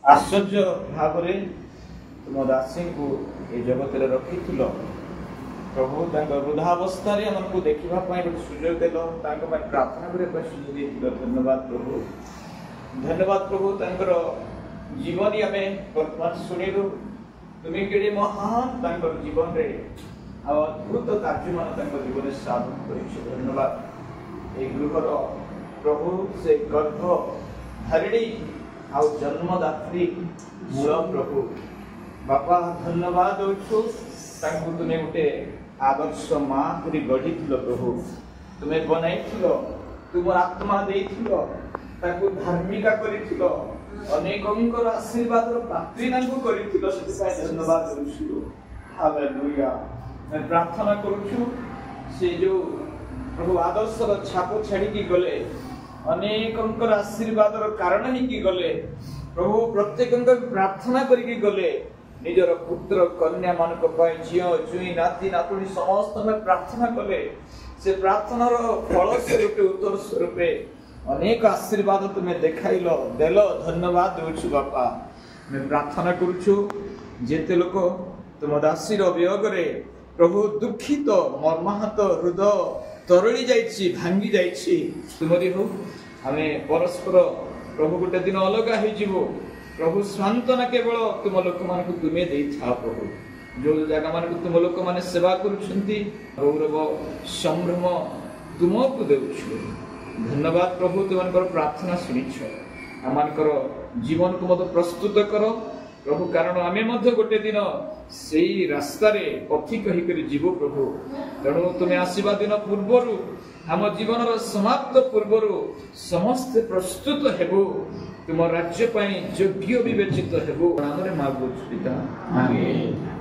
आश्चर्य भाव तुम दासी को ये जगत रखी प्रभु वृद्धावस्था आमको देखा गोटे सुजोग देल प्रार्थना करने सुजोग धन्यवाद प्रभु। धन्यवाद प्रभु तर जीवन आम वर्तमान शुणिलु तुम्हें कि महान जीवन रे अद्भुत कार्य मान जीवन साधन कर धन्यवाद। ये गृहर प्रभु से गर्भ धारिणी आउ जन्मदात्री प्रभु बापा धन्यवाद तुम्हें गोटे आदर्श माँ कर गढ़ी प्रभु तुम्हें बनाई तुम आत्मा धार्मिका कर अनेक आशीर्वाद पात्री धन्यवाद हालेलुया। मैं प्रार्थना करुछु से जो प्रभु आदर्श छाप छाड़ी गले अनेक आशीर्वाद कारण ही गले प्रभु प्रत्येक प्रार्थना करके गले निजर पुत्र कन्या मान झी जुई नाती नातुणी समस्त में प्रार्थना कले से प्रार्थनार फल स्वरूप उत्तर स्वरूप अनेक आशीर्वाद तुम्हें देखाइल देल धन्यवाद देउछु बापा। मैं प्रार्थना करुछु जेते लोक तुम दासीर वियोग रे प्रभु दुखित मर्माहत हृदय तरली जाइछि भांगी जाइछि तुमरी हो आमे परस्पर प्रभु गोटे दिन अलग हो प्रभु सांत्वना केवल तुम लोक मान तुम्हें दे था प्रभु जो जगह मान तुम लोक मैंने सेवा करुछंती गौरव संभ्रम तुमको देउछु धन्यवाद प्रभु तुम प्रार्थना शुणिछ आमर जीवन को मत प्रस्तुत कर प्रभु कारण आमे मध्य गोटे दिन से रास्ता पथिक होकर जीव प्रभु तेणु तुम्हें आसवा दिन पूर्वर आम जीवन समाप्त पूर्वर समस्ते प्रस्तुत हेबु तुम राज्य योग्य विवेचित हेबु नाम मागुछु पिता आमेन।